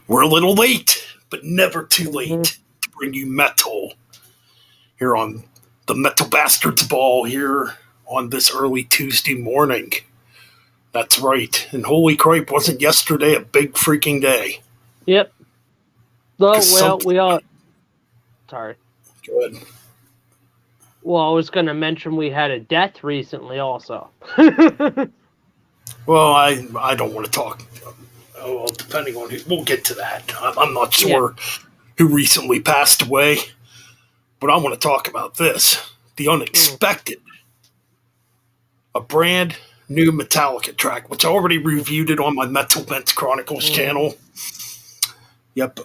We're a little late, but never too Mhm. late to bring you metal here on the Metal Bastards Ball here on this early Tuesday morning. That's right. And holy crap, wasn't yesterday a big freaking day? Yep. Oh, Because well, something. we all. Sorry. Good. Well, I was going to mention we had a death recently also. Well, I don't want to talk. Oh, well, depending on who. We'll get to that. I'm not Yeah. sure who recently passed away, but I want to talk about this the unexpected. A brand new Metallica track, which I already reviewed it on my Metal Vents Chronicles channel. Yep.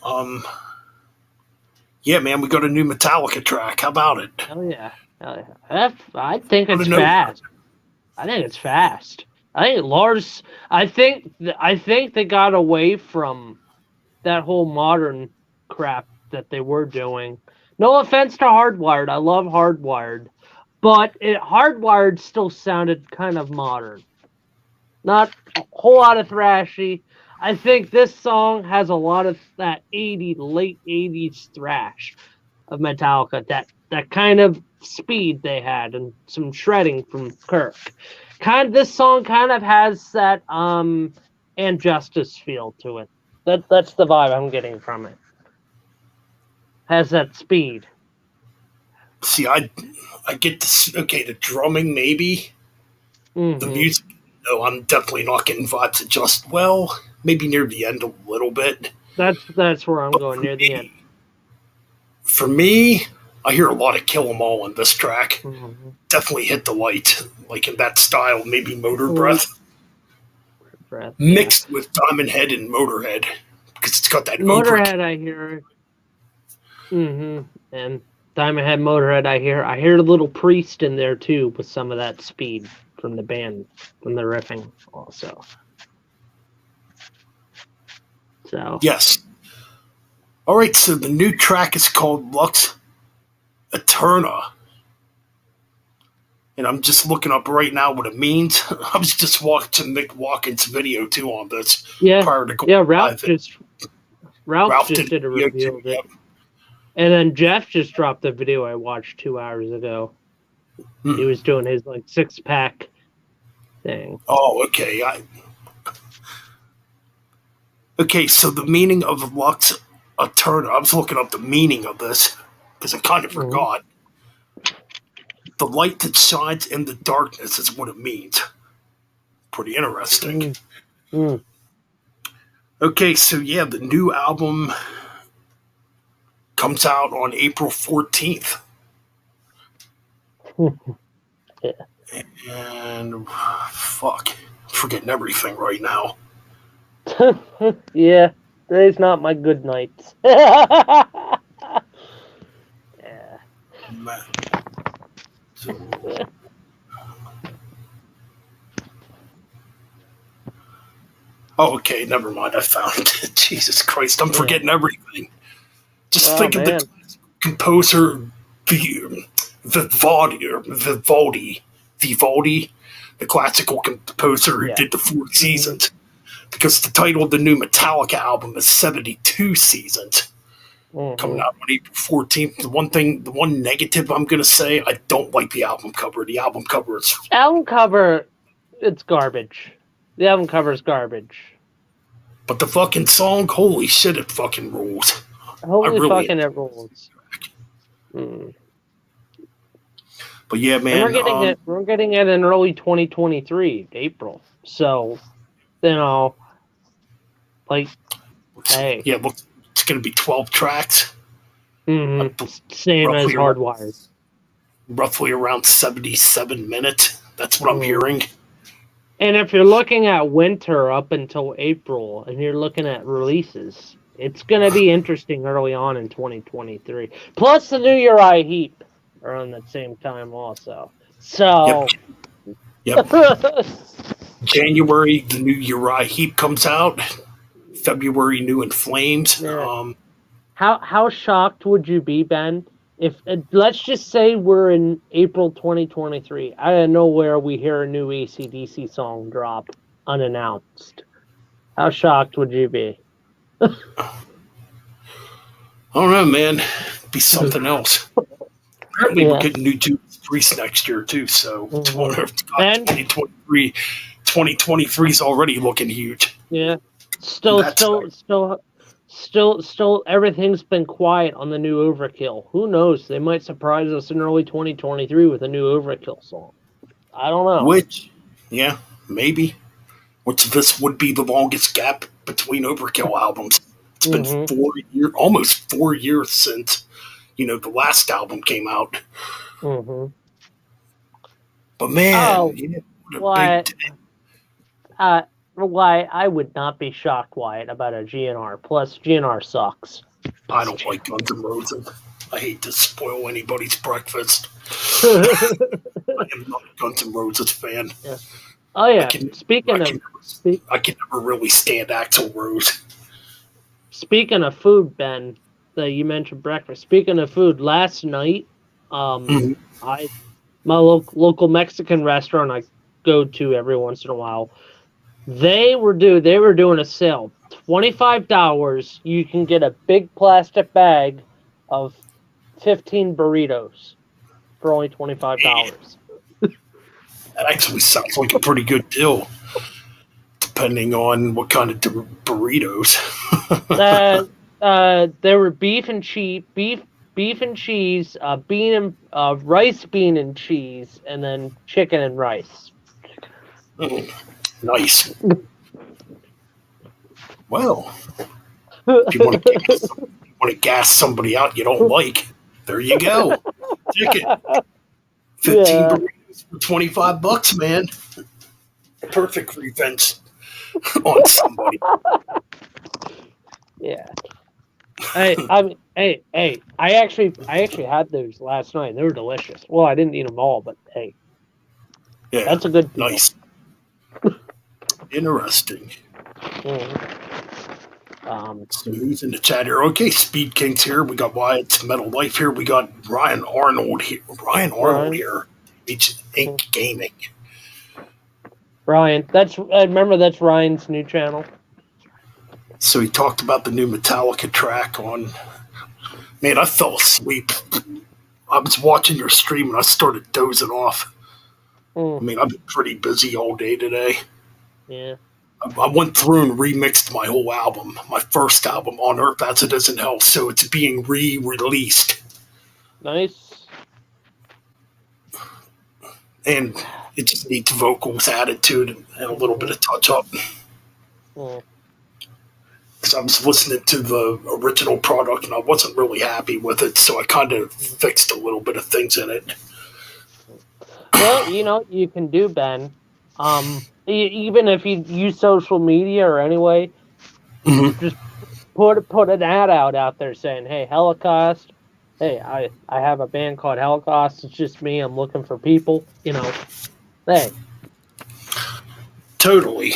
Yeah, man, we got a new Metallica track. How about it? Hell yeah. Hell yeah. I think Out it's of nowhere. fast. I think it's fast. I think Lars. I think they got away from that whole modern crap that they were doing. No offense to Hardwired. I love Hardwired. But Hardwired still sounded kind of modern. Not a whole lot of thrashy. I think this song has a lot of that late 80s thrash of Metallica. That kind of speed they had and some shredding from Kirk. This song kind of has that and Justice feel to it. That's the vibe I'm getting from it. Has that speed. See, I get this. Okay, the drumming maybe, the Mm-hmm. music. No, I'm definitely not getting vibes of just well. Maybe near the end a little bit. That's where I'm But going near the end. For me, I hear a lot of Kill 'Em All on this track. Mm-hmm. Definitely hit the light, like in that style, maybe Motor Breath, Breath, yeah. mixed with Diamond Head and Motorhead, because it's got that Motorhead, I hear. Mm-hmm. And Diamond Head, Motorhead, I hear a little Priest in there too with some of that speed from the band, from the riffing also. So Yes. All right, so the new track is called Lux Eterna. And I'm just looking up right now what it means. I was just watching Mick Watkins' video too on this yeah, prior to going yeah. live. Ralph Did just did a video review too. of it, Yep. and then Jeff just dropped the video I watched 2 hours ago. He was doing his like 6-pack thing. Oh, okay. Okay, so the meaning of Lux Eterna. I was looking up the meaning of this because I kind of forgot. The light that shines in the darkness is what it means. Pretty interesting. Okay, so yeah, the new album comes out on April 14th. Yeah. And fuck, forgetting everything right now. Yeah, today's not my good nights. Yeah. So, oh, okay, never mind. I found it. Jesus Christ, I'm forgetting everything. Just think of the composer Vivaldi, the classical composer who did the 4 seasons. Because the title of the new Metallica album is 72 Seasons. Coming out on April 14th. The one negative I'm going to say, I don't like the album cover. The album cover is... Album cover, it's garbage. The album cover is garbage. But the fucking song, holy shit, it fucking rules. Holy fucking it rules. But yeah, man. And we're getting it in early 2023, April. So, like, hey. Yeah, look, it's going to be 12 tracks. Same as Hardwired. Roughly around 77 minutes. That's what I'm hearing. And if you're looking at winter up until April, and you're looking at releases, it's going to be interesting early on in 2023. Plus the new Uriah Heep around that same time also. So... Yep. January, the new Uriah Heep comes out. February, New In Flames. Yeah. How shocked would you be, Ben, if let's just say we're in April 2023, out of nowhere we hear a new AC/DC song drop unannounced? How shocked would you be? I don't know, man. Be something else. Apparently, we're Yeah. getting new Judas Priest next year too. So And 2023 is already looking huge. yeah, That's still, everything's been quiet on the new Overkill. Who knows? They might surprise us in early 2023 with a new Overkill song. I don't know. which, yeah, maybe. Which this would be the longest gap between Overkill albums. It's been almost 4 years since the last album came out. But man, Oh, what a why? big. Why? I would not be shocked, Wyatt, about a GNR. Plus, GNR sucks. I don't like Guns N' Roses. I hate to spoil anybody's breakfast. I I am not a Guns N' Roses fan. Yeah. Oh yeah. I can never really stand Axl Rose. Speaking of food, Ben, that you mentioned breakfast. Speaking of food, last night, my local Mexican restaurant I go to every once in a while, they were doing a sale. $25, you can get a big plastic bag of 15 burritos for only $25. That actually sounds like a pretty good deal, depending on what kind of burritos. There were beef and cheese, rice, bean and cheese, and then chicken and rice. Nice. Well, if you want to gas somebody out you don't like, there you go. Ticket. 15 burritos for $25, man. Perfect revenge on somebody. Yeah. I actually had those last night. They were delicious. Well, I didn't eat them all, but hey, Yeah, that's a good deal. Nice. Interesting. So who's in the chat here? Okay, Speed King's here. We got Wyatt's Metal Life here. We got Ryan Arnold here. Here. It's Ink Gaming. Ryan, remember that's Ryan's new channel. So he talked about the new Metallica track on. Man, I fell asleep. I was watching your stream and I started dozing off. I mean, I've been pretty busy all day today. Yeah. I went through and remixed my whole album, my first album, On Earth As It Is in Hell, so it's being re-released. Nice. And it just needs vocals added to it and a little bit of touch-up. Because I was listening to the original product and I wasn't really happy with it, so I kind of fixed a little bit of things in it. Well, you can do, Ben. Even if you use social media or anyway, just put an ad out there saying, "Hey, Holocaust. Hey, I have a band called Holocaust. It's just me. I'm looking for people. Hey." Totally.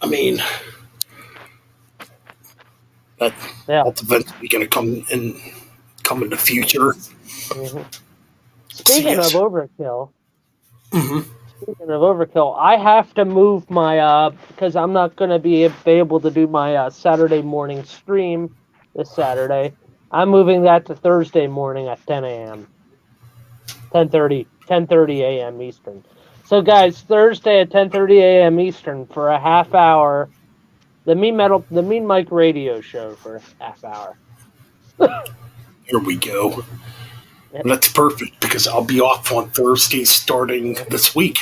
I mean, that's eventually going to come in the future. Speaking of overkill, I have to move my because I'm not going to be able to do my Saturday morning stream this Saturday. I'm moving that to Thursday morning at 10 a.m. 10:30 a.m. Eastern. So guys, Thursday at 10:30 a.m. Eastern for a half hour, the Mean Mike radio show for a half hour. Here we go. Yep. That's perfect because I'll be off on Thursday starting this week.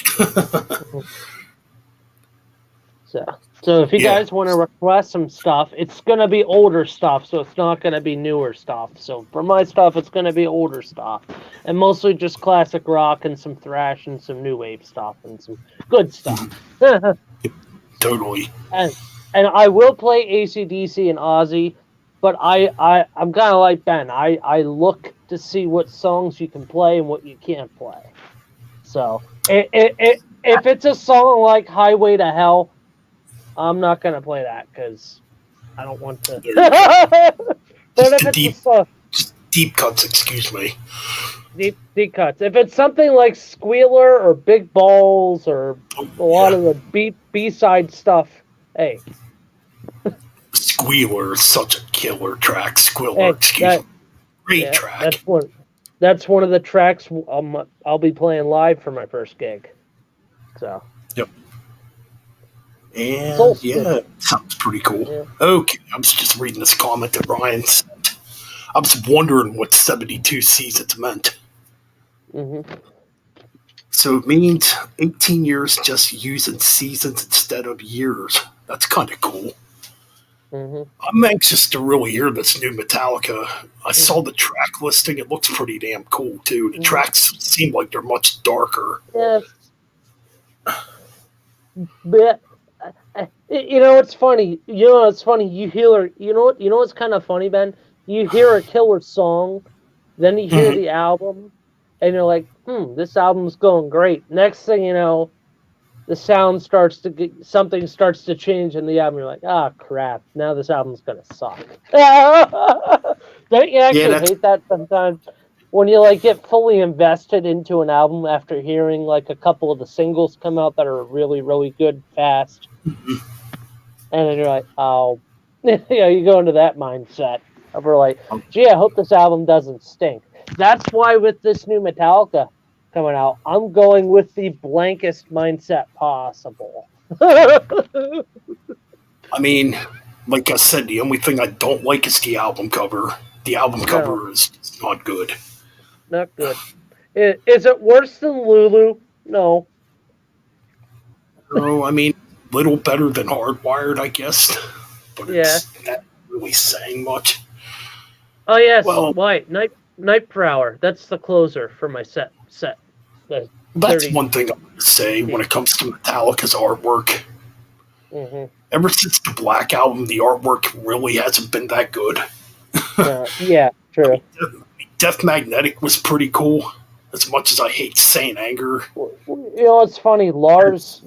So if you guys want to request some stuff, it's going to be older stuff, so it's not going to be newer stuff. So for my stuff, it's going to be older stuff. And mostly just classic rock and some thrash and some new wave stuff and some good stuff. Totally. And I will play AC/DC and Ozzy, but I'm kind of like Ben. I look to see what songs you can play and what you can't play. So if it's a song like Highway to Hell, I'm not going to play that because I don't want to. Deep cuts, excuse me. Deep cuts. If it's something like Squealer or Big Balls or a lot of the B-side stuff, hey. Squealer is such a killer track. Squealer, Hey, excuse me. Great track. That's one of the tracks I'll be playing live for my first gig. So. Yep. And yeah, sounds pretty cool. Yeah. Okay, I was just reading this comment that Ryan sent. I was wondering what 72 seasons meant. Mm-hmm. So it means 18 years just using seasons instead of years. That's kind of cool. Mm-hmm. I'm anxious to really hear this new Metallica. I saw the track listing. It looks pretty damn cool, too. The tracks seem like they're much darker. Yes. But, you know, it's funny. You know, it's funny. You hear, you know what's kind of funny, Ben? You hear a killer song, then you hear the album, and you're like, this album's going great. Next thing you know, the sound starts to get, something starts to change in the album. You're like, crap, now this album's gonna suck. Don't you actually hate that sometimes? When you like get fully invested into an album after hearing like a couple of the singles come out that are really, really good fast. And then you're like, oh, you go into that mindset of like, gee, I hope this album doesn't stink. That's why with this new Metallica coming out, I'm going with the blankest mindset possible. I mean, like I said, the only thing I don't like is the album cover. The album cover is not good. Not good. Is it worse than Lulu? No. Oh, I mean, little better than Hardwired, I guess. But it's not really saying much. Oh yes, White Night Prowler. That's the closer for my set. That's one thing I'm going to say when it comes to Metallica's artwork. Mm-hmm. Ever since the Black Album, the artwork really hasn't been that good. Yeah, true. Death Magnetic was pretty cool, as much as I hate Saint Anger. You know, it's funny. Lars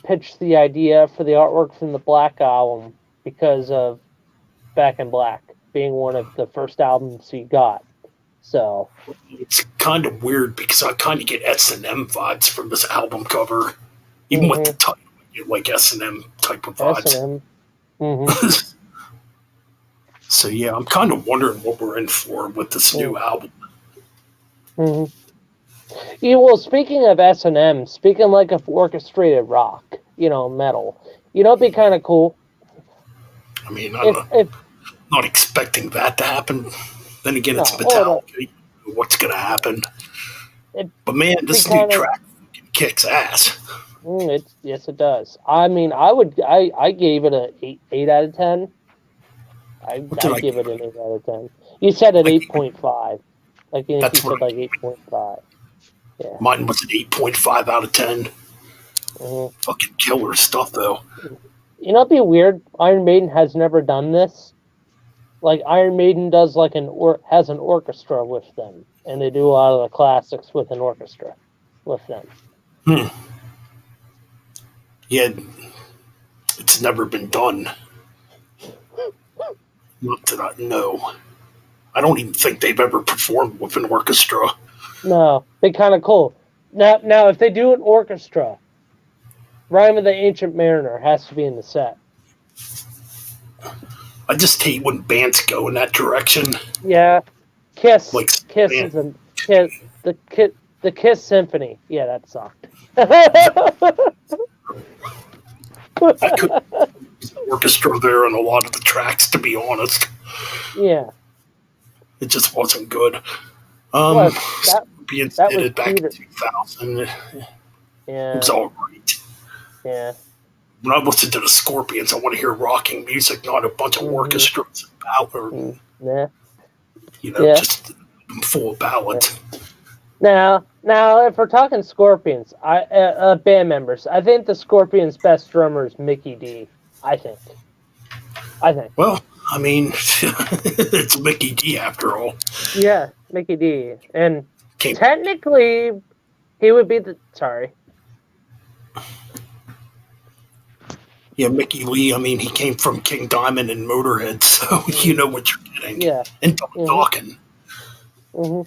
pitched the idea for the artwork from the Black Album because of Back in Black being one of the first albums he got. So it's kind of weird because I kind of get S&M vibes from this album cover, even with the title, I get like S&M type of vibes. S&M. Mm-hmm. So yeah, I'm kind of wondering what we're in for with this new album. Mm-hmm. Yeah, well, speaking of S&M, speaking like of orchestrated rock, metal, it'd be kind of cool. I mean, I'm not expecting that to happen. Then again, it's Metallica. What's going to happen? But man, this new track kicks ass. Yes, it does. I mean, I gave it an 8 out of 10. I give it an 8 out of 10. You said an 8.5. Like you said, like 8.5. Yeah. Mine was an 8.5 out of 10. Mm-hmm. Fucking killer stuff, though. It'd be weird. Iron Maiden has never done this. Like Iron Maiden does, has an orchestra with them, and they do a lot of the classics with an orchestra with them. Yeah, it's never been done. Not that I know. I don't even think they've ever performed with an orchestra. No, be kind of cool. Now, if they do an orchestra, Rhyme of the Ancient Mariner has to be in the set. I just hate when bands go in that direction. Yeah, Kiss is the Kiss Symphony. Yeah, that sucked. I could orchestra there on a lot of the tracks, to be honest. Yeah, it just wasn't good. Being submitted back in 2000. Yeah, it was all right. Yeah. When I listen to the Scorpions, I want to hear rocking music, not a bunch of orchestras and just full of ballads. Now, if we're talking Scorpions, band members, I think the Scorpions' best drummer is Mickey D. I think. Well, I mean, it's Mickey D after all. Yeah, Mickey D. And technically, he would be Sorry. Yeah, Mickey Lee, I mean, he came from King Diamond and Motorhead, so you know what you're getting. Yeah. And Dawkins. Mm-hmm.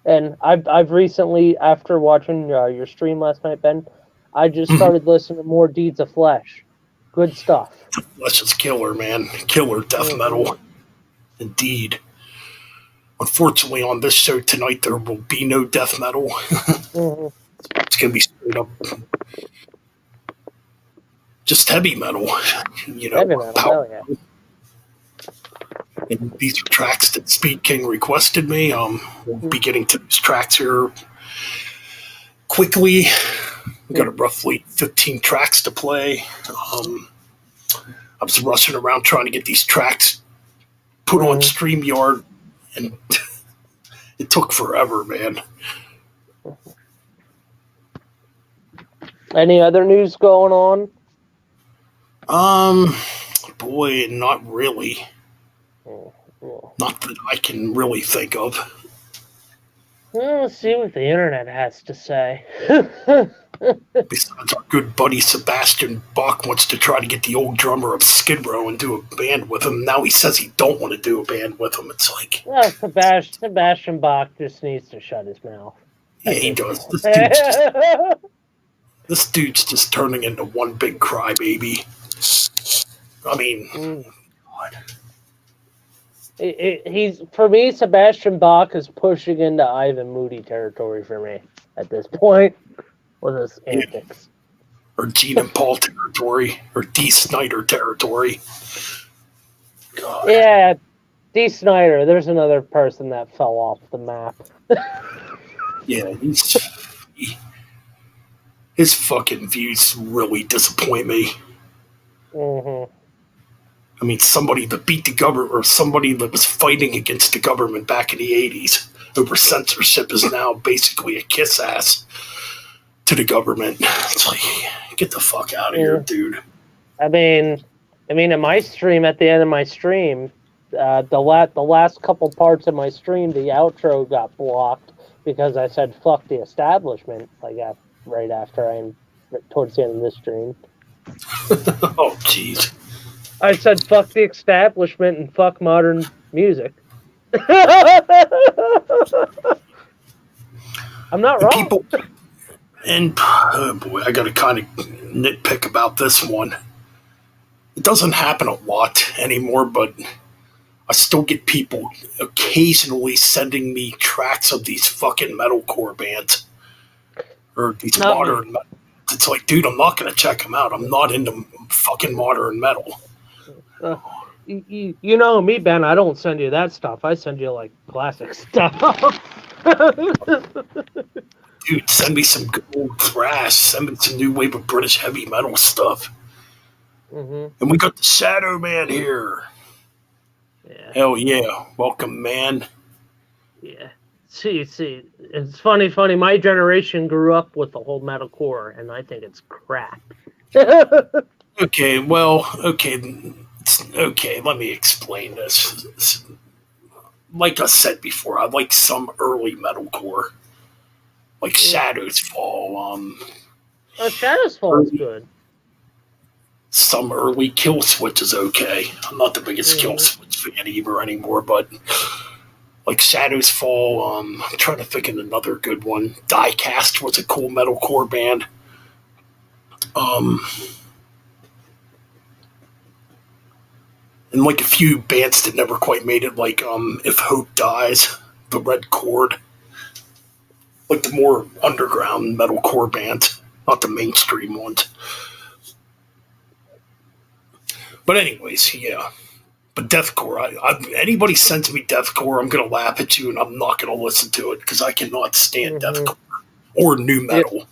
And I've recently, after watching your stream last night, Ben, I just started listening to more Deeds of Flesh. Good stuff. Flesh is killer, man. Killer death metal. Indeed. Unfortunately, on this show tonight, there will be no death metal. It's going to be straight up just heavy metal. You know, Heavy metal, hell yeah. And these are tracks that Speed King requested me. We'll be getting to these tracks here quickly. We got roughly 15 tracks to play. I was rushing around trying to get these tracks put on StreamYard, and it took forever, man. Any other news going on? Boy, not really. Not that I can really think of. Well, let's see what the internet has to say. Besides, our good buddy Sebastian Bach wants to try to get the old drummer of Skid Row and do a band with him. Now he says he don't want to do a band with him. It's like... Well, Sebastian Bach just needs to shut his mouth. Yeah, he does. This dude's just turning into one big crybaby. I mean... God. He's, for me, Sebastian Bach is pushing into Ivan Moody territory for me at this point with his antics. Or Gene and Paul territory, or Dee Snider territory. God. Yeah, Dee Snider. There's another person that fell off the map. Yeah, his fucking views really disappoint me. I mean, somebody that beat the government, or somebody that was fighting against the government back in the 80s over censorship is now basically a kiss ass to the government. It's like, get the fuck out of here, dude. I mean, in my stream, at the end of my stream, the last couple parts of my stream, the outro got blocked because I said "fuck the establishment" right after towards the end of this stream. Oh, jeez. I said "fuck the establishment" and "fuck modern music." I'm not wrong. People, and oh boy, I got to kind of nitpick about this one. It doesn't happen a lot anymore, but I still get people occasionally sending me tracks of these fucking metalcore bands or these modern. It's like, dude, I'm not going to check them out. I'm not into fucking modern metal. You know me, Ben. I don't send you that stuff. I send you like classic stuff. Dude, send me some good old thrash. Send me some new wave of British heavy metal stuff. And we got the Shadow Man here. Yeah. Hell yeah. Welcome, man. Yeah. See, it's funny. My generation grew up with the whole metalcore, and I think it's crap. Okay, let me explain this. Like I said before, I like some early metalcore. Like Shadows Fall. Shadows Fall is good. Some early Kill Switch is okay. I'm not the biggest Kill Switch fan either anymore, but like Shadows Fall, I'm trying to think of another good one. Diecast was a cool metalcore band. And like a few bands that never quite made it, like If Hope Dies, The Red Chord. Like the more underground metalcore bands, not the mainstream ones. But anyways, yeah. But deathcore, anybody sends me deathcore, I'm going to laugh at you and I'm not going to listen to it because I cannot stand deathcore or new metal.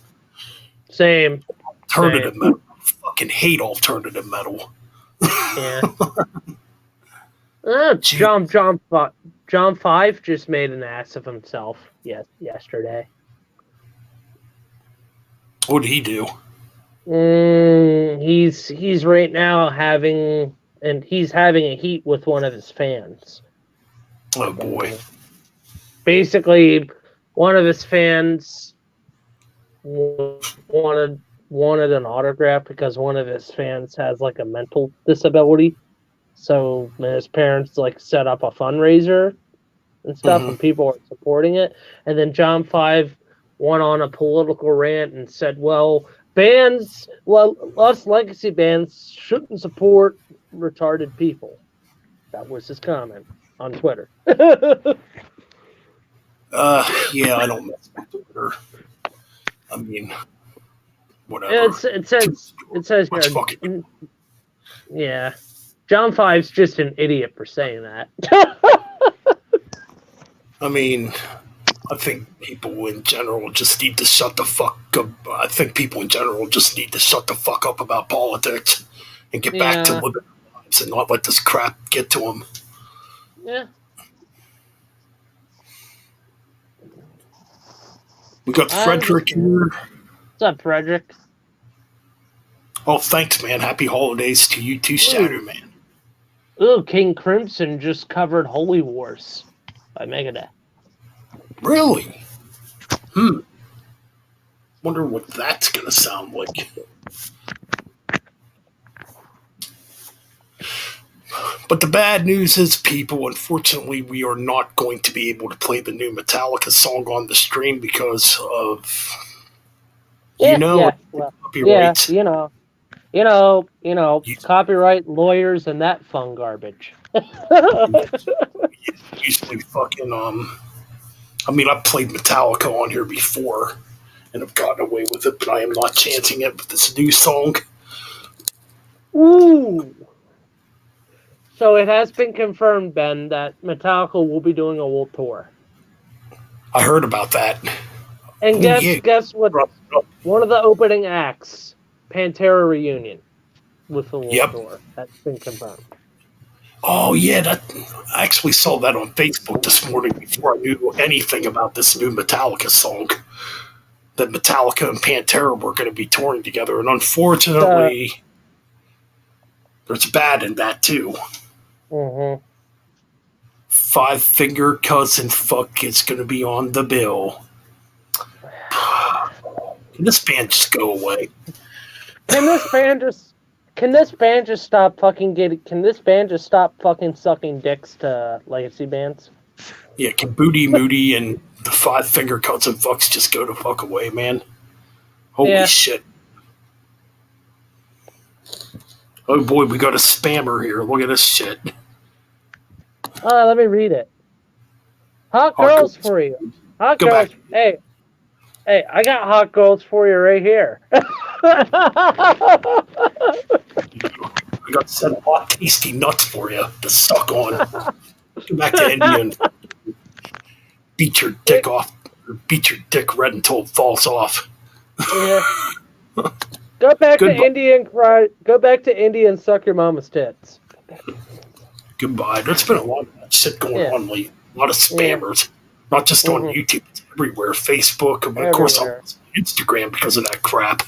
Same. Alternative metal. I fucking hate alternative metal. Yeah. John 5 just made an ass of himself yesterday. What did he do? He's right now having a heat with one of his fans. Oh boy. Basically, one of his fans wanted an autograph because one of his fans has like a mental disability. So his parents like set up a fundraiser and stuff, and people are supporting it. And then John 5 went on a political rant and said, "Well, us legacy bands shouldn't support retarded people. That was his comment on Twitter. Yeah, I don't mess with Twitter. I mean, whatever. It says Much fucking. here. Yeah, John Five's just an idiot for saying that. I mean, I think people in general just need to shut the fuck up. I think people in general just need to shut the fuck up about politics and get back to living their lives and not let this crap get to them. Yeah. We got Frederick here. What's up, Frederick? Oh, thanks, man. Happy holidays to you too, Shadow Man. Ooh, King Crimson just covered Holy Wars by Megadeth. Really? Wonder what that's gonna sound like. But the bad news is, people, unfortunately, we are not going to be able to play the new Metallica song on the stream because of, copyrights. Copyright lawyers and that fun garbage. Usually fucking, I mean, I've played Metallica on here before and have gotten away with it, but I am not chancing it with this new song. Ooh. So it has been confirmed, Ben, that Metallica will be doing a world tour. I heard about that. And guess what? One of the opening acts, Pantera reunion with the world tour. That's been confirmed. Oh yeah, I actually saw that on Facebook this morning before I knew anything about this new Metallica song. That Metallica and Pantera were going to be touring together, and unfortunately, there's bad in that too. Mm-hmm. Five Finger Cousin Fuck is going to be on the bill. Can this band just go away? Can this band just stop fucking sucking dicks to legacy bands? Yeah, can Booty Moody and the Five Finger Cousin Fucks just go to fuck away, man? Holy shit. Oh boy, we got a spammer here. Look at this shit. Let me read it. Hot girls for you. Hot girls. Hey, I got hot girls for you right here. I got some hot, tasty nuts for you to suck on. Come back to India and beat your dick off. Beat your dick red until it falls off. Yeah. Go back to India and cry. Go back to India and suck your mama's tits. Goodbye. There's been a lot of that shit going on lately. A lot of spammers. Not just on YouTube, it's everywhere. Facebook, and of course on Instagram because of that crap.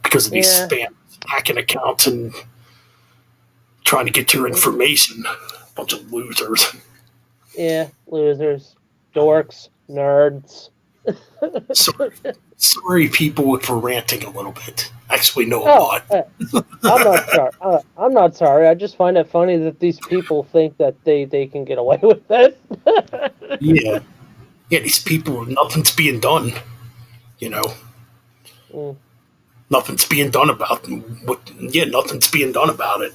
Because of these spammers hacking accounts and trying to get your information. Bunch of losers. Yeah, losers. Dorks. Nerds. Sorry, people, for ranting a little bit. Actually, no, I'm not. I'm not sorry. I'm not sorry. I just find it funny that these people think that they can get away with it. Yeah, these people, nothing's being done. Nothing's being done about nothing's being done about it.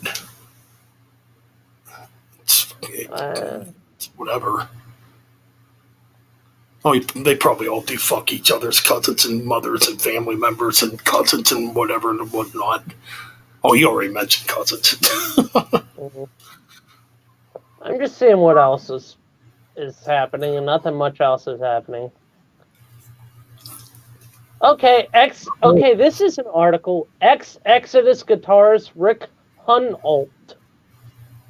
It's whatever. Oh, they probably all do fuck each other's cousins and mothers and family members and cousins and whatever and whatnot. Oh, you already mentioned cousins. I'm just seeing what else is happening, and nothing much else is happening. Okay, this is an article. Exodus guitarist Rick Hunolt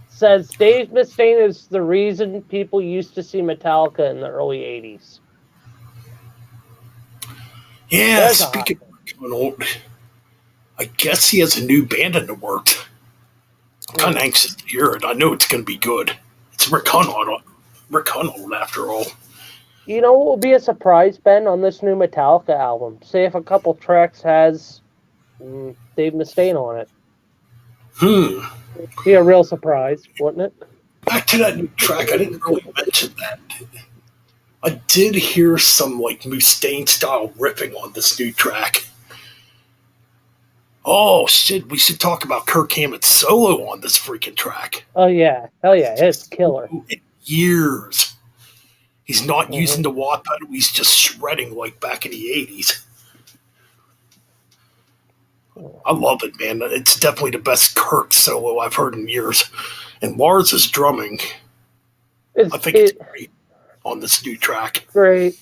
says Dave Mustaine is the reason people used to see Metallica in the early 80s. Yeah, speaking of Rick Hunolt, I guess he has a new band in the works. I'm kind of anxious to hear it. I know it's going to be good. It's Rick Hunolt after all. You know what will be a surprise, Ben, on this new Metallica album? Say if a couple tracks has Dave Mustaine on it. Be a real surprise, wouldn't it? Back to that new track, I didn't really mention that. I did hear some Mustaine style ripping on this new track. Oh shit! We should talk about Kirk Hammett's solo on this freaking track. Oh yeah, hell yeah, it's killer. Years. He's not using the wah pedal. He's just shredding like back in the 80s. I love it, man. It's definitely the best Kirk solo I've heard in years. And Lars's drumming, I think it's great on this new track. Great.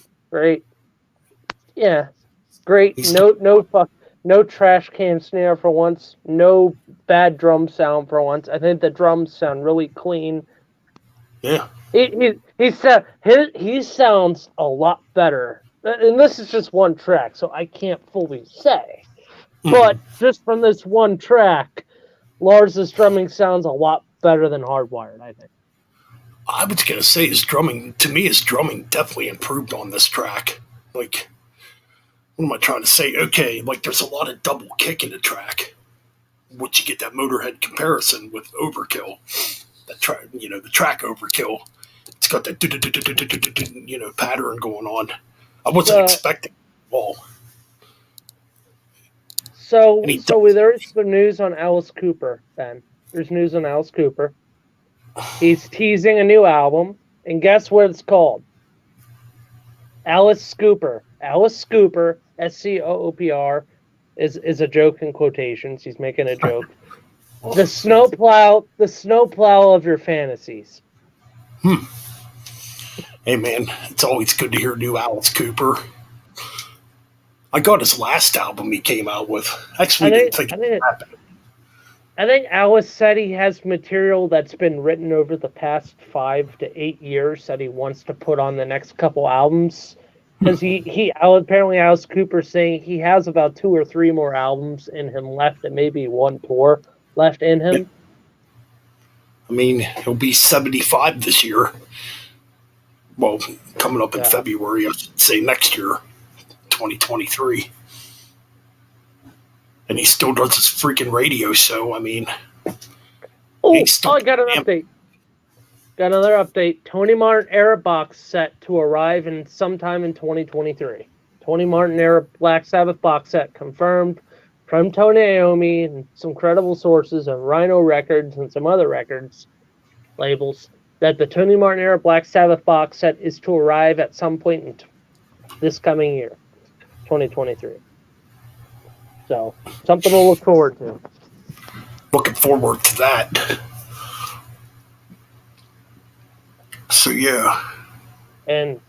Yeah, great. No trash can snare for once. No bad drum sound for once. I think the drums sound really clean. Yeah. He sounds a lot better. And this is just one track, so I can't fully say. But just from this one track, Lars's drumming sounds a lot better than Hardwired, I think. I was going to say his drumming definitely improved on this track. Like, what am I trying to say? Okay, like there's a lot of double kick in the track, which you get that Motorhead comparison with Overkill. That track, the track Overkill. It's got that pattern going on. I wasn't expecting it at all. So there is some news on Alice Cooper, Ben. There's news on Alice Cooper. He's teasing a new album, and guess what it's called? Alice Scooper. Alice Scooper, Scoopr, is a joke in quotations. He's making a joke. The snowplow of your fantasies. Hey man, it's always good to hear new Alice Cooper. I got his last album he came out with. Actually, didn't think it happened. I think Alice said he has material that's been written over the past 5 to 8 years that he wants to put on the next couple albums. Because apparently Alice Cooper saying he has about 2 or 3 more albums in him left, and maybe 1 tour left in him. Yeah. I mean, he'll be 75 this year. Well, coming up in February, I should say next year, 2023. And he still does his freaking radio show. I mean, I got an update. Got another update. Tony Martin era box set to arrive in sometime in 2023. Tony Martin era Black Sabbath box set confirmed from Tony Iommi and some credible sources of Rhino Records and some other records labels that the Tony Martin era Black Sabbath box set is to arrive at some point in this coming year, 2023. So, something to look forward to. Looking forward to that. So, yeah. And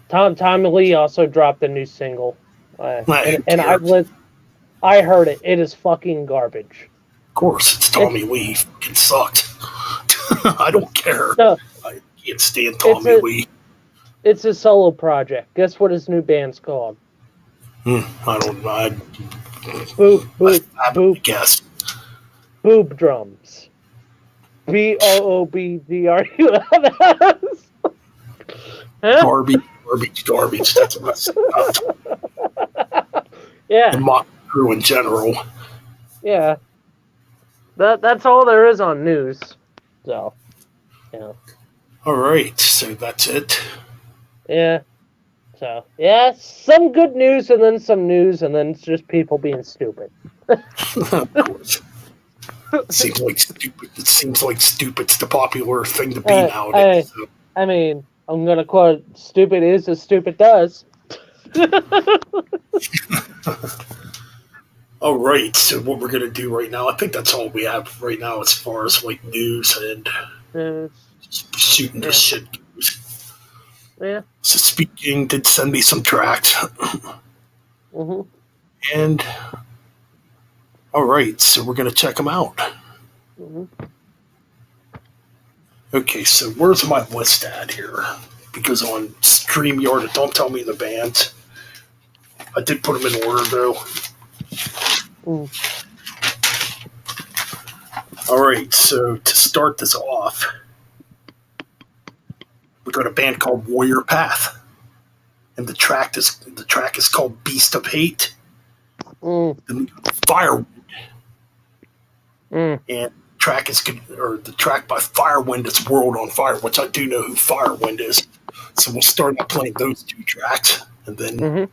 Tommy Lee also dropped a new single. I heard it. It is fucking garbage. Of course, it's Tommy Lee. It sucked. I don't care. No, I can't stand Tommy Lee. It's a solo project. Guess what his new band's called? I don't know. Boop. Guess. Boob drums. BOOBDRUMS. Garbage. That's what I said. Yeah. And Motley Crue in general. Yeah. That's all there is on news. So, All right, so that's it. Yeah. So, yeah, some good news and then some news and then it's just people being stupid. Of course. It seems like stupid's the popular thing to be nowadays. I mean, I'm going to quote, stupid is as stupid does. All right, so what we're going to do right now, I think that's all we have right now as far as like news and shooting the shit. Yeah. So Speedking did send me some tracks. And all right, so we're going to check them out. Okay, so where's my list at here? Because on StreamYard, it don't tell me the bands. I did put them in order, though. All right, so to start this off, we got a band called Warrior Path, and the track is called Beast of Hate. And Firewind, and the track by Firewind is World on Fire, which I do know who Firewind is. So we'll start by playing those 2 tracks, and then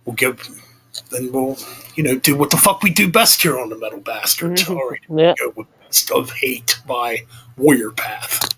we'll then we'll, do what the fuck we do best here on the Metal Bastards. All right, Yeah. go with Beast of Hate by Warrior Path.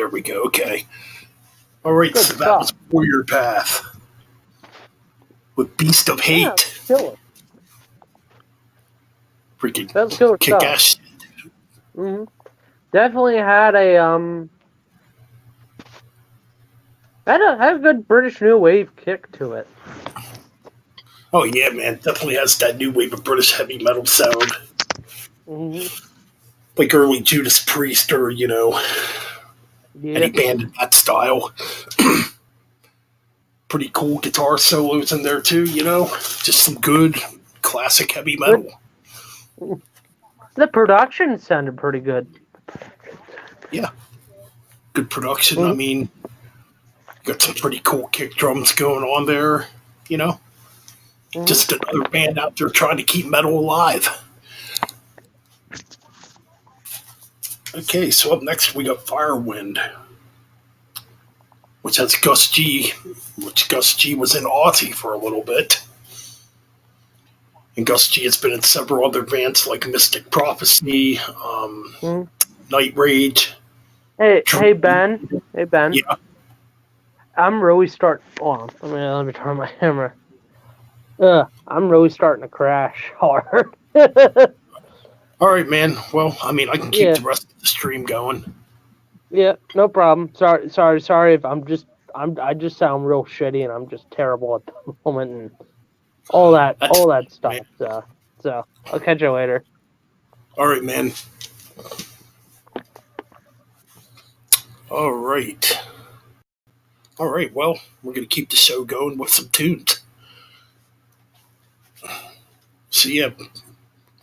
There we go. Okay. All right, Good so that was stuff. Warrior Path with Beast of Hate. Yeah, killer. Freaking That's killer kick stuff. ass. Mm-hmm. Definitely had a good British new wave kick to it. Oh yeah, man, definitely has that new wave of British heavy metal sound, Mm-hmm. like early Judas Priest, or Yeah. Any band in that style. Pretty cool guitar solos in there too, you know? Just some good classic heavy metal. The production sounded pretty good. Yeah. Good production. I mean, got some pretty cool kick drums going on there, you know? Just another band out there trying to keep metal alive. Okay, so up next we got Firewind, which has Gus G, which Gus G was in Aussie for a little bit. And Gus G has been in several other bands like Mystic Prophecy, Night Rage. Hey Ben. Yeah. I'm really starting. Oh, let me turn my camera. I'm really starting to crash hard. All right, man. Well, I mean, I can keep the rest of the stream going. Yeah, no problem. Sorry if I just sound real shitty and I'm just terrible at the moment and all that stuff. So I'll catch you later. All right, man. All right. Well, we're gonna keep the show going with some tunes. So yeah,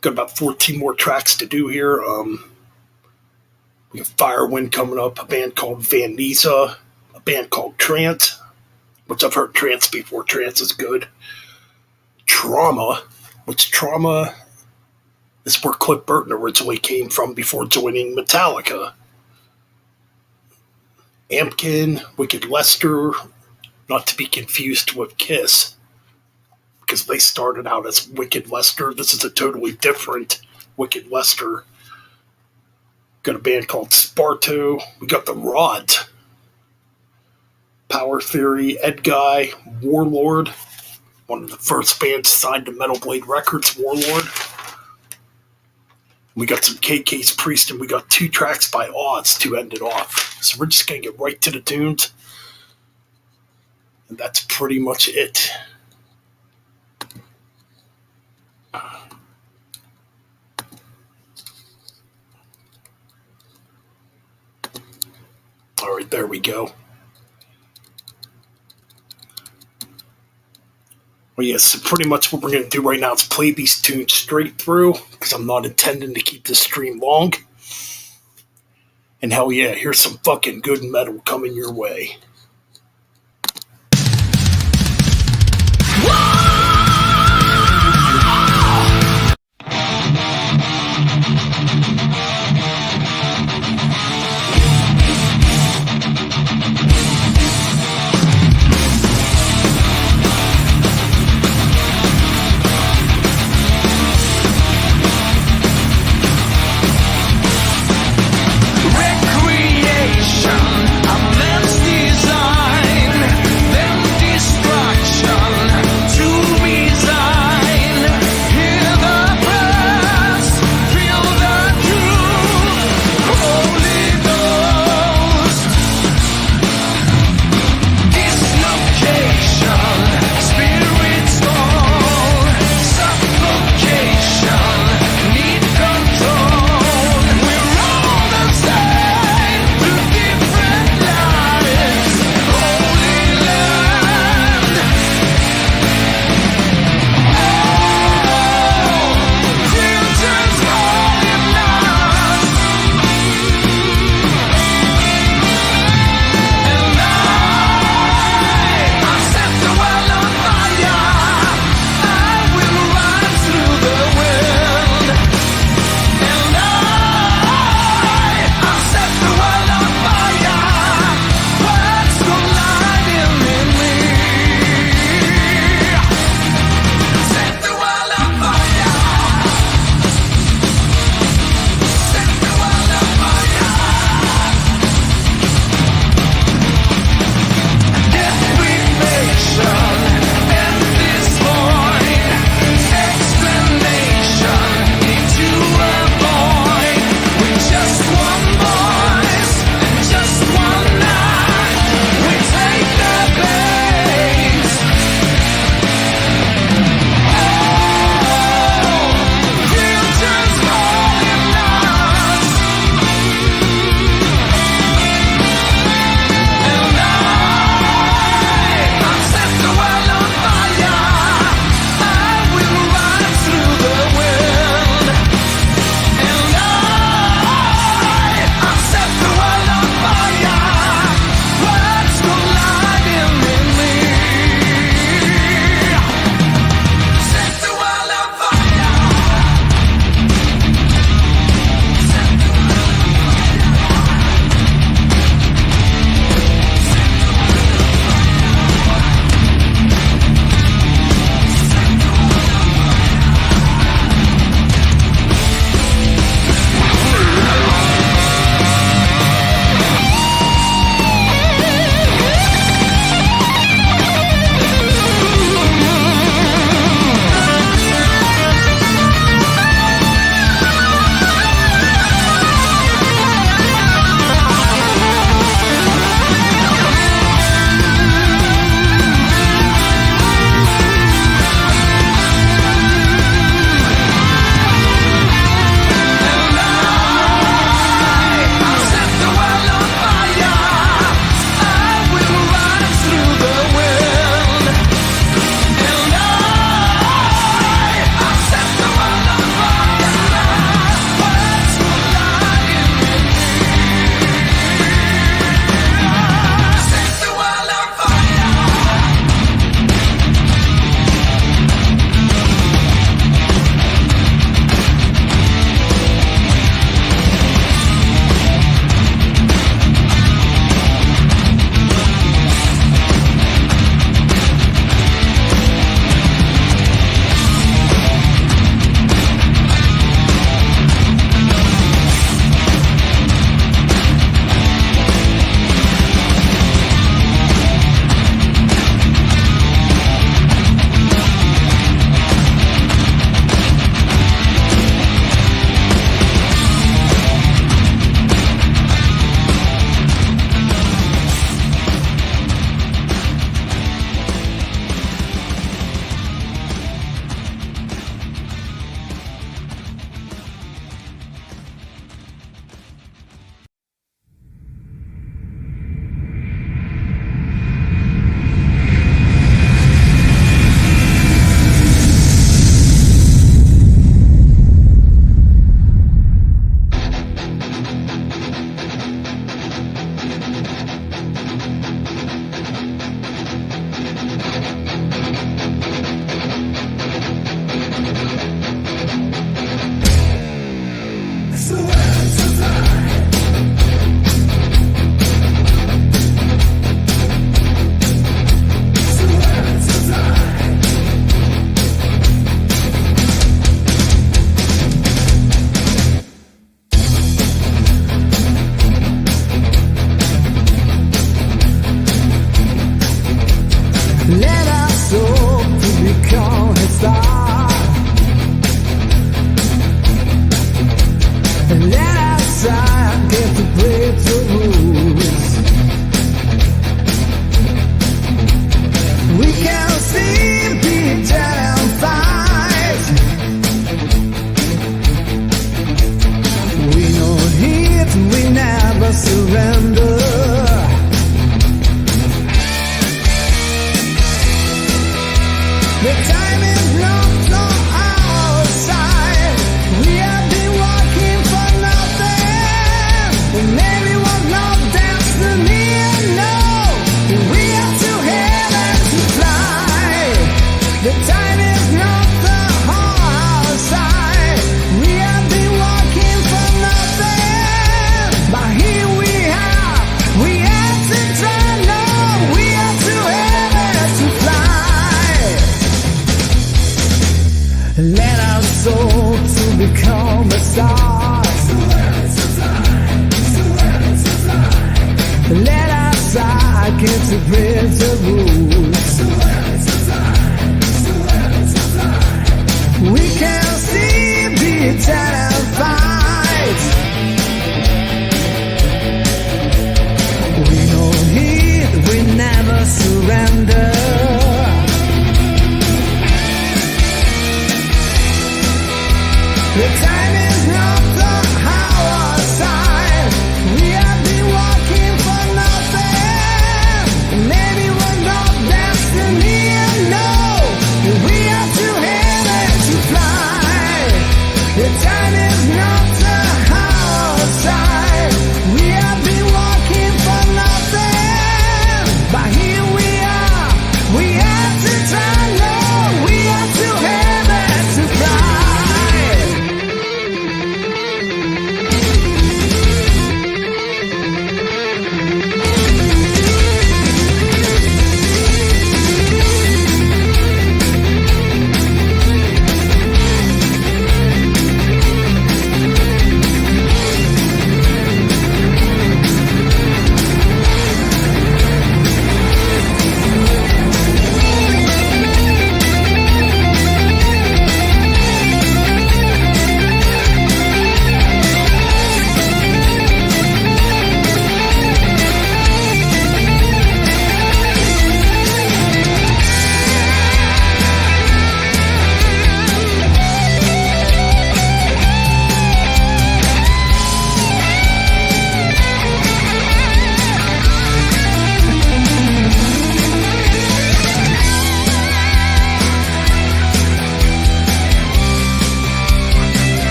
got about 14 more tracks to do here. We have Firewind coming up, a band called Van Nisa, a band called Trance, which I've heard Trance before. Trance is good. Trauma, which Trauma is where Cliff Burton originally came from before joining Metallica. Ampkin, Wicked Lester, not to be confused with Kiss, because they started out as Wicked Lester. This is a totally different Wicked Lester. Got a band called Sparto. We got the Rods. Power Theory, Ed Guy, Warlord. One of the first bands signed to Metal Blade Records, Warlord. We got some KK's Priest, and we got 2 tracks by Oz to end it off. So we're just going to get right to the tunes. And that's pretty much it. All right, there we go. Well, yes, so pretty much what we're going to do right now is play these tunes straight through, because I'm not intending to keep this stream long. And hell yeah, here's some fucking good metal coming your way. Recreation of men's desire. time is not on our side. We have been working for nothing. Maybe was not destiny, no. We are too heaven to fly. The time is not on our side. We have been working for nothing, but here we are. We have to try, no. We are too heaven to fly. Let our soul to become a star. Let our side get to bridge the rules. We can see the eternal fight. We know heat, we never surrender. The time is not on our side. We have been working for nothing. Maybe we're not destiny, no. We are too heavy to fly. The time is not on our side. We have been working for nothing, but here we are. We have to try, no. We are too heavy to fly.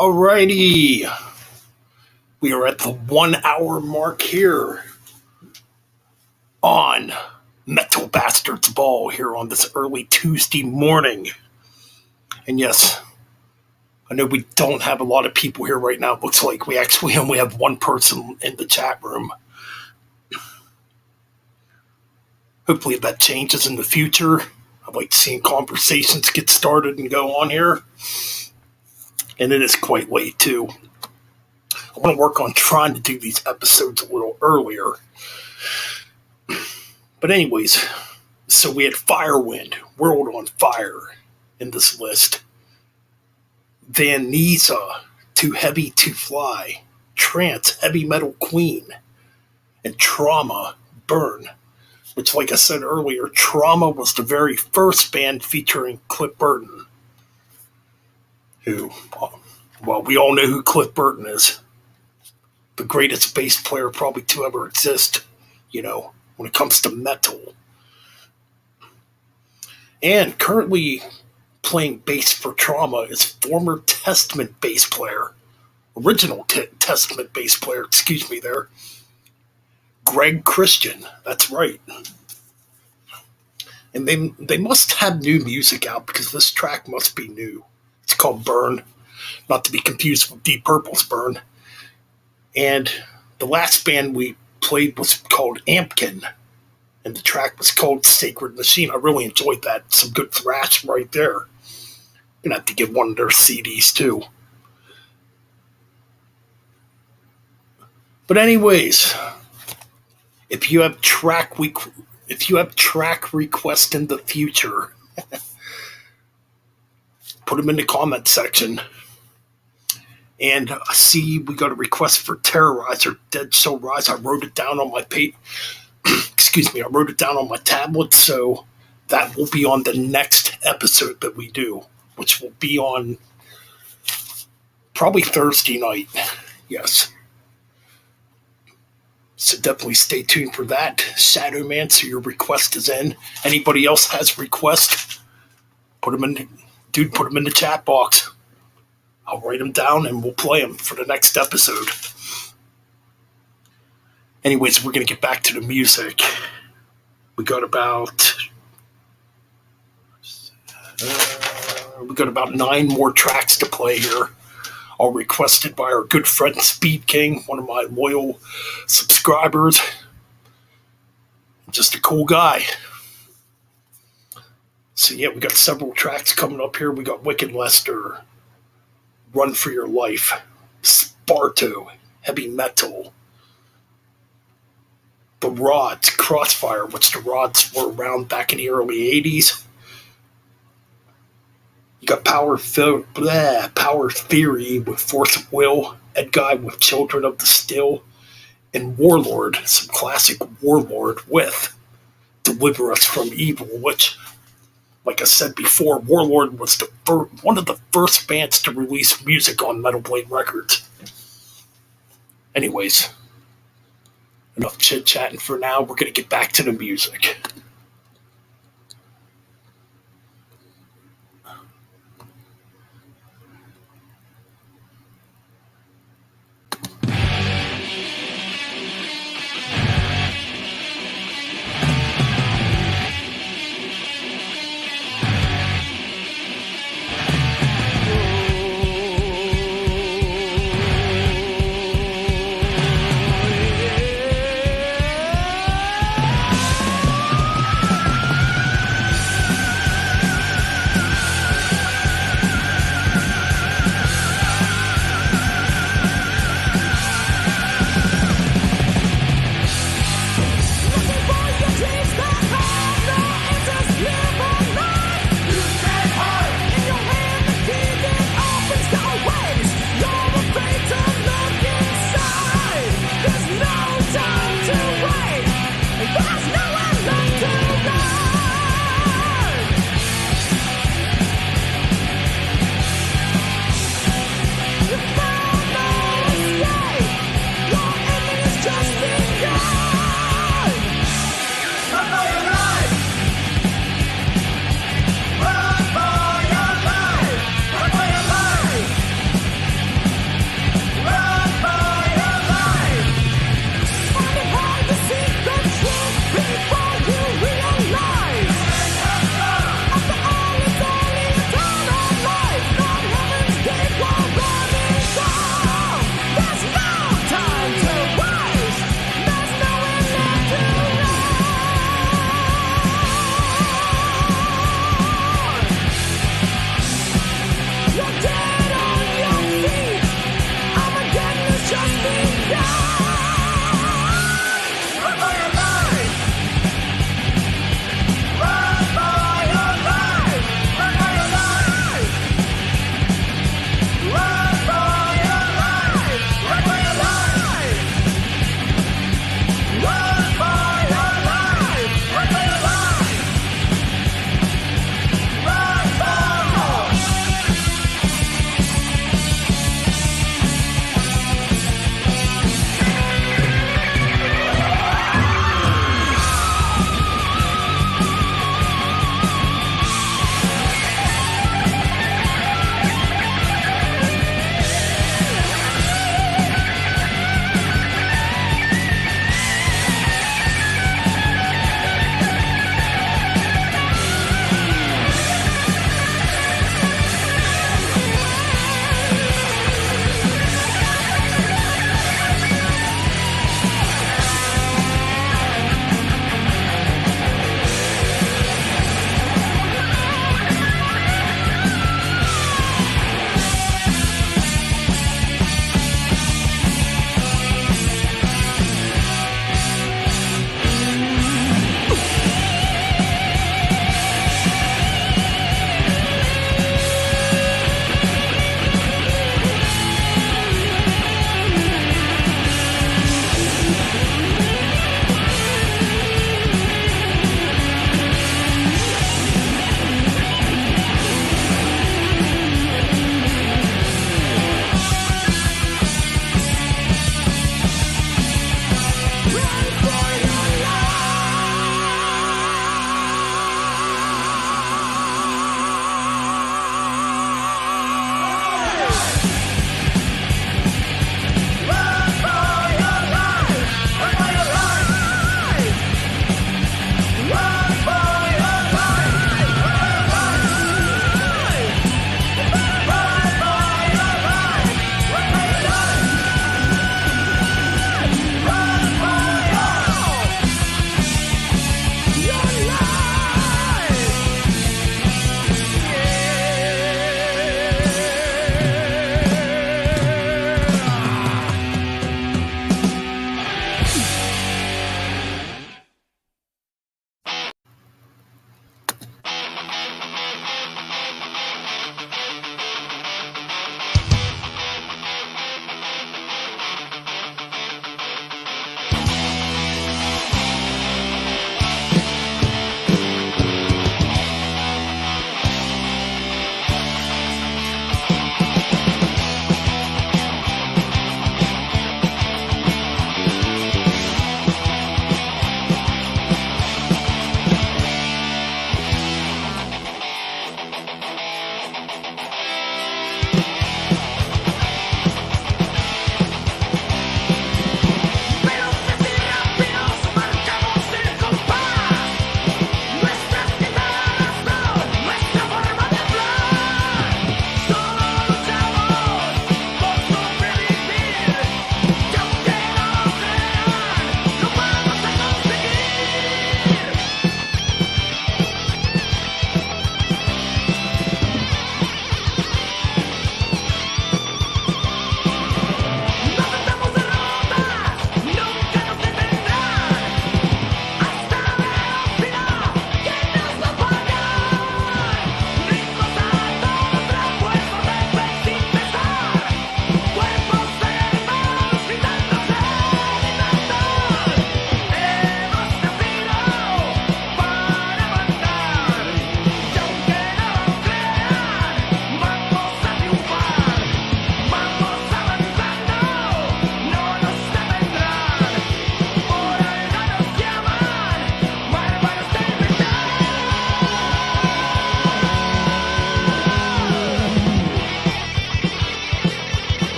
Alrighty. We are at the 1 hour mark here on Metal Bastards Ball here on this early Tuesday morning. And yes, I know we don't have a lot of people here right now. It looks like we actually only have one person in the chat room. Hopefully that changes in the future. I like seeing conversations get started and go on here. And it is quite late too. I want to work on trying to do these episodes a little earlier. But anyways, so we had Firewind, World on Fire in this list. Van Nisa, Too Heavy to Fly, Trance, Heavy Metal Queen, and Trauma, Burn. Which, like I said earlier, Trauma was the very first band featuring Cliff Burton. Who, well, we all know who Cliff Burton is. The greatest bass player probably to ever exist, you know, when it comes to metal. And currently playing bass for Trauma is former Testament bass player, original Testament bass player, excuse me there, Greg Christian. That's right. And they must have new music out because this track must be new. It's called Burn, not to be confused with Deep Purple's Burn. And the last band we played was called Ampkin, and the track was called Sacred Machine. I really enjoyed that. Some good thrash right there. I'm gonna have to get one of their CDs too. But anyways, if you have track requests in the future, put them in the comment section. And I see we got a request for Terrorizer, Dead Soul Rise. I wrote it down on my excuse me, I wrote it down on my tablet, so that will be on the next episode that we do, which will be on probably Thursday night. Yes. So definitely stay tuned for that. Shadow Man, so your request is in. Anybody else has requests, put them in the chat box. I'll write them down and we'll play them for the next episode. Anyways, we're going to get back to the music. We got about 9 more tracks to play here. All requested by our good friend Speedking, one of my loyal subscribers. Just a cool guy. So yeah, we got several tracks coming up here. We got Wicked Lester, Run for Your Life, Sparto, Heavy Metal, The Rods, Crossfire, which the Rods were around back in the early 80s. You got Power Theory with Force of Will, Ed Guy with Children of the Still, and Warlord, some classic Warlord with Deliver Us from Evil, which, like I said before, Warlord was one of the first bands to release music on Metal Blade Records. Anyways, enough chit-chatting for now. We're going to get back to the music.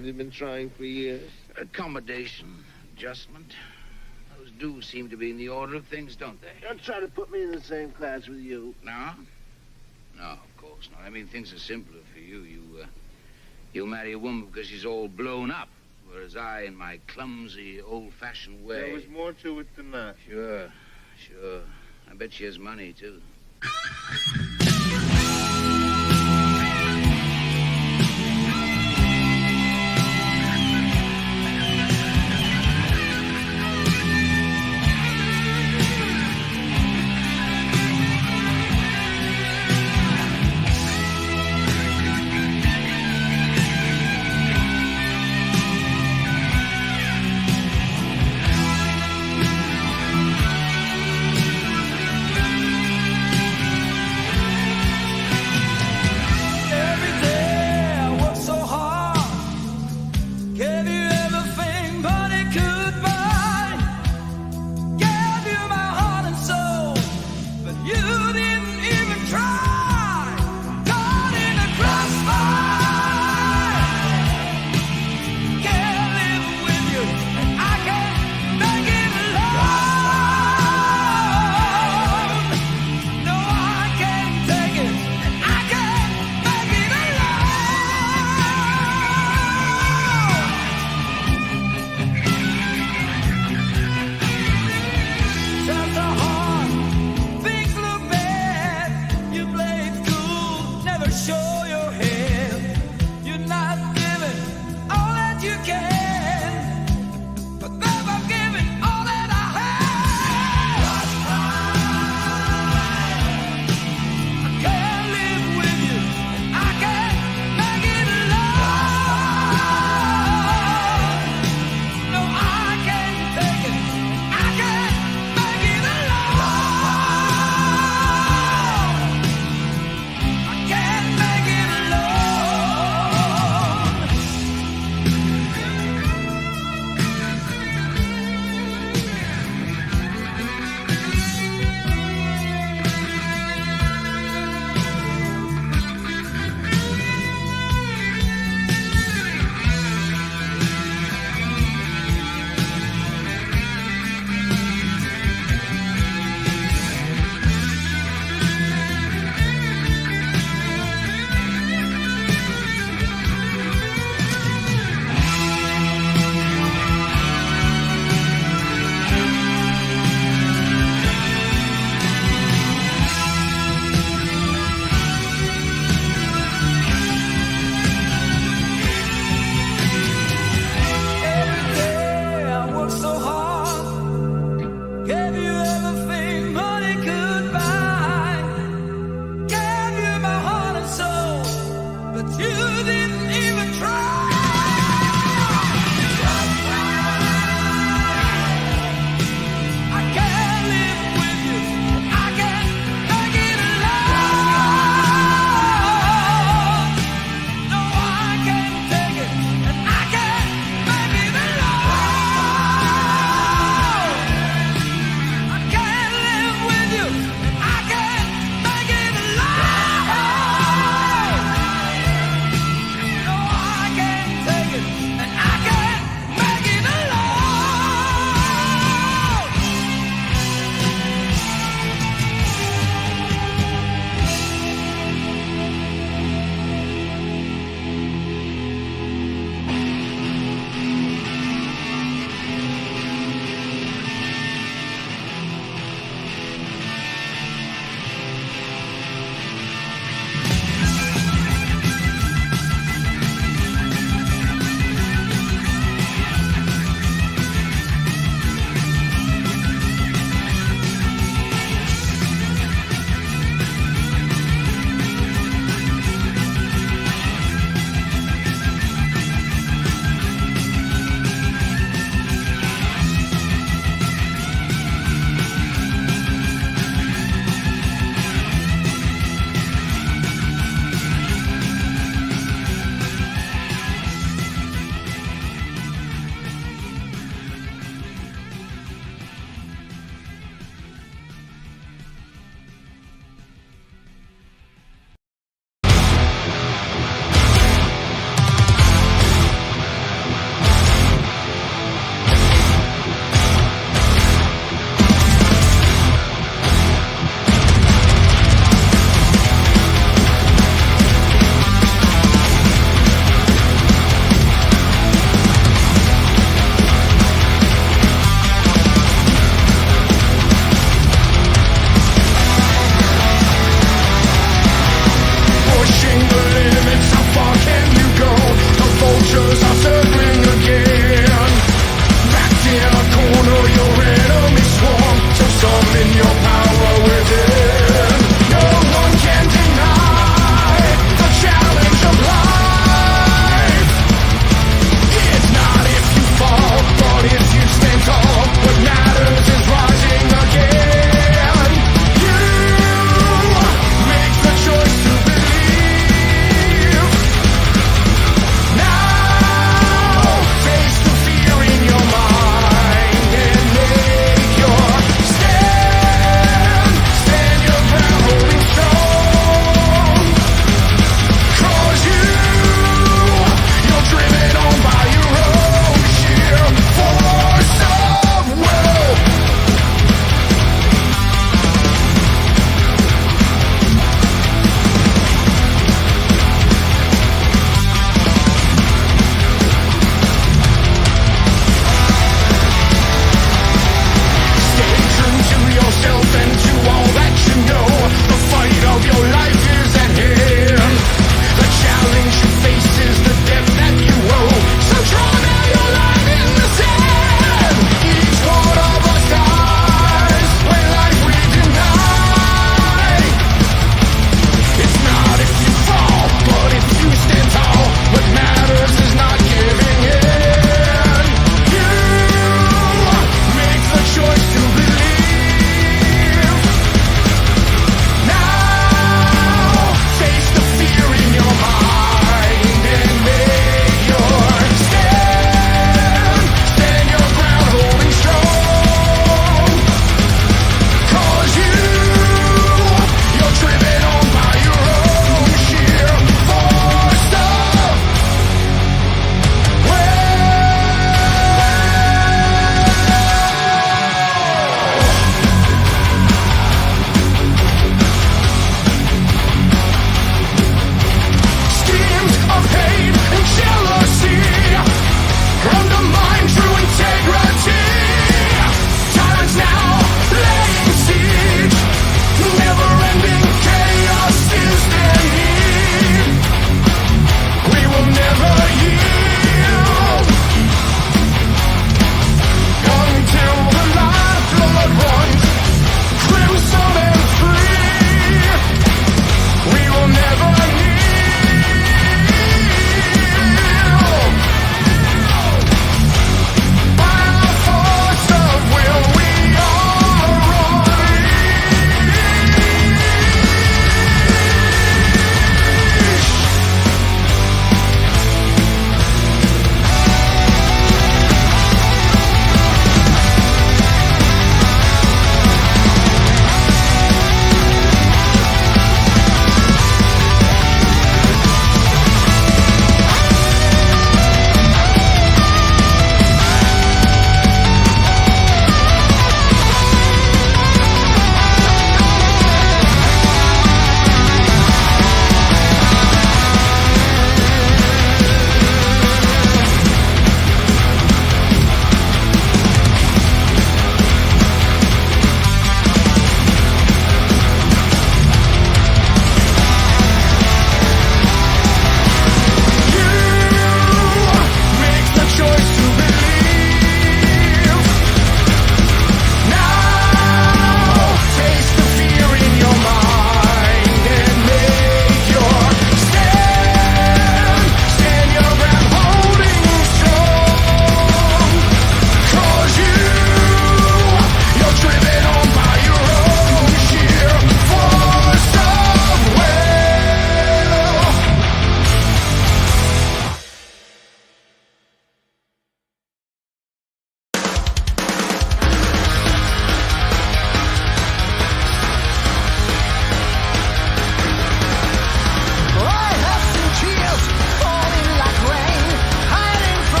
Have you been trying for years? Accommodation, adjustment. Those do seem to be in the order of things, don't they? Don't try to put me in the same class with you. No? No, of course not. I mean, things are simpler for you. You'll marry a woman because she's all blown up, whereas I, in my clumsy, old-fashioned way... There was more to it than that. Sure. I bet she has money, too. know your enemy swarm, so summon your power within. No one can deny the challenge of life. It's not if you fall, but if you stand tall. What matters is rising again. You make the choice to believe. Now face the fear in your mind and make your stand.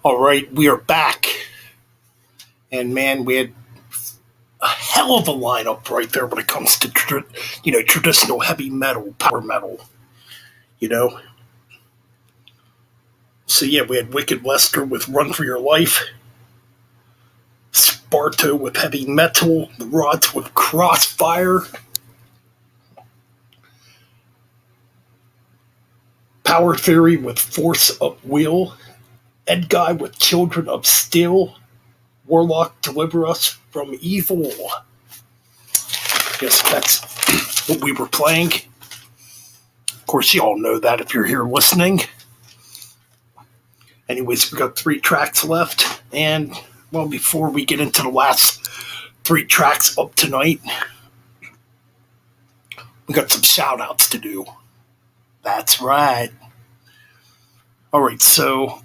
All right, we are back. And man, we had a hell of a lineup right there when it comes to traditional heavy metal, power metal. You know, so yeah, we had Wicked Lester with "Run for Your Life," Sparto with heavy metal, the Rods with Crossfire, Power Theory with Force of Will, Ed Guy with Children of Steel, Warlock Deliver Us from Evil. Yes, that's what we were playing. Of course, you all know that if you're here listening. Anyways, we got 3 tracks left. And, well, before we get into the last 3 tracks up tonight, we got some shout outs to do. That's right. All right, so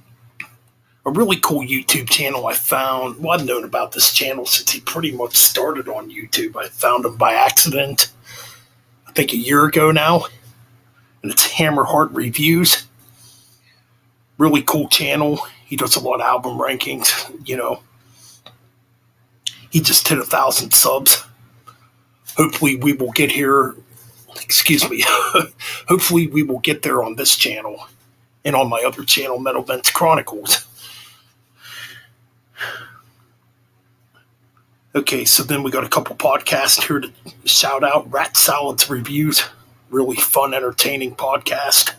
a really cool YouTube channel I found. Well, I've known about this channel since he pretty much started on YouTube. I found him by accident, I think a year ago now. And it's Hammerheart Reviews. Really cool channel. He does a lot of album rankings, He just hit 1,000 subs. Hopefully we will get here. Excuse me. Hopefully we will get there on this channel and on my other channel, Metal Vents Chronicles. Okay, so then we got a couple podcasts here to shout out. Rat Salads Reviews. Really fun, entertaining podcast.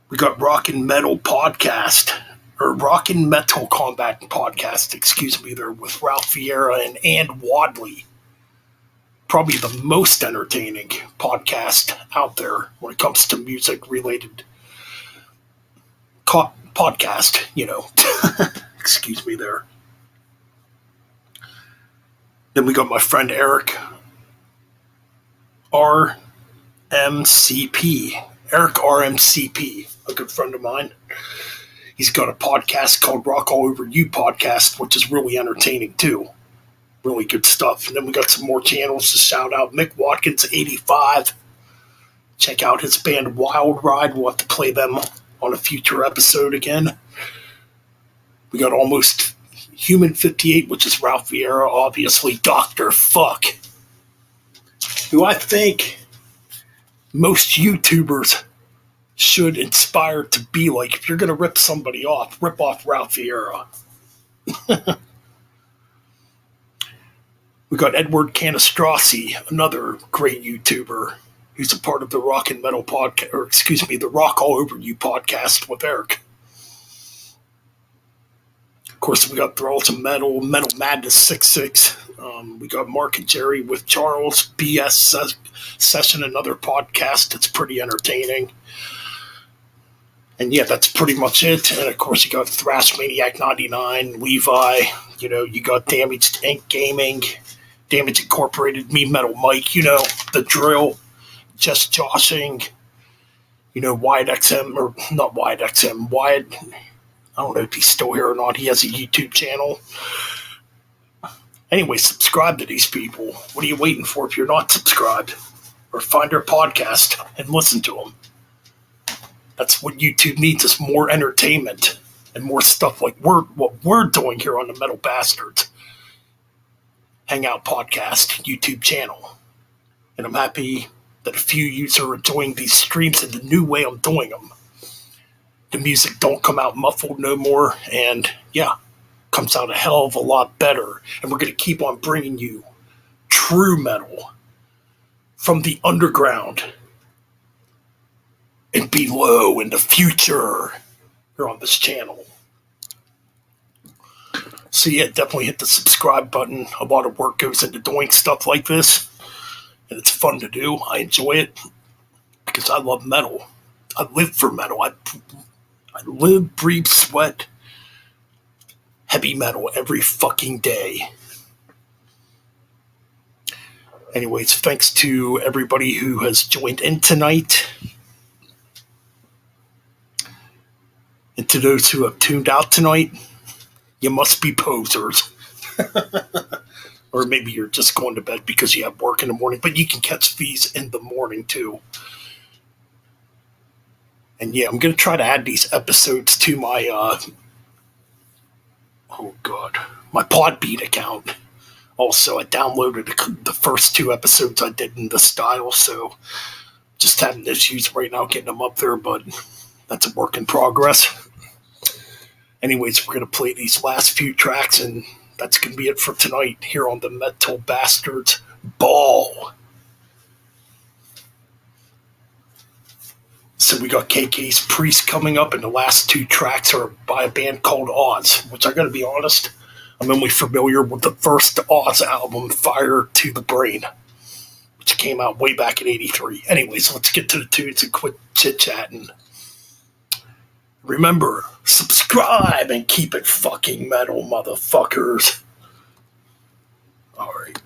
We got Rockin' Metal Podcast, or Rockin' Metal Combat Podcast, excuse me, there with Ralph Vieira and Ann Wadley. Probably the most entertaining podcast out there when it comes to music-related podcast, Excuse me there. Then we got my friend Eric, RMCP. Eric RMCP, a good friend of mine. He's got a podcast called Rock All Over You Podcast, which is really entertaining too. Really good stuff. And then we got some more channels to shout out. Mick Watkins 85. Check out his band Wild Ride. We'll have to play them on a future episode again. We got Almost Human 58, which is Ralph Vieira, obviously. Dr. Fuck, who I think most YouTubers should inspire to be like. If you're going to rip somebody off, rip off Ralph Vieira. We got Edward Canastrossi, another great YouTuber who's a part of the Rock and Metal podcast, or excuse me, the Rock All Over You podcast with Eric. Of course, we got Thralls of Metal, Metal Madness 66. We got Mark and Jerry with Charles, BS Session, another podcast that's pretty entertaining. And yeah, that's pretty much it. And of course, you got Thrash Maniac 99, Levi, you got Damaged Inc. Gaming, Damage Incorporated, Me Metal Mike, the drill, Just Joshing, Wyatt XM, or not Wyatt XM, Wyatt, I don't know if he's still here or not. He has a YouTube channel. Anyway, subscribe to these people. What are you waiting for if you're not subscribed? Or find their podcast and listen to them. That's what YouTube needs, is more entertainment and more stuff like what we're doing here on the Metal Bastards Hangout Podcast YouTube channel. And I'm happy that a few of you are enjoying these streams in the new way I'm doing them. The music don't come out muffled no more, and yeah, comes out a hell of a lot better. And we're going to keep on bringing you true metal from the underground and below in the future here on this channel. So yeah, definitely hit the subscribe button. A lot of work goes into doing stuff like this, and it's fun to do. I enjoy it because I love metal. I live for metal. I live, breathe, sweat heavy metal every fucking day. Anyways, thanks to everybody who has joined in tonight. And to those who have tuned out tonight, you must be posers. Or maybe you're just going to bed because you have work in the morning, but you can catch these in the morning too. And yeah, I'm gonna try to add these episodes to my my Podbean account. Also, I downloaded the first 2 episodes I did in the style, so just having issues right now getting them up there, but that's a work in progress. Anyways, we're going to play these last few tracks, and that's going to be it for tonight here on the Metal Bastards Ball. So we got KK's Priest coming up, and the last 2 tracks are by a band called Oz, which I got to be honest, I'm only familiar with the first Oz album, Fire to the Brain, which came out way back in '83. Anyways, let's get to the tunes and quit chit-chatting. Remember, subscribe and keep it fucking metal, motherfuckers. All right.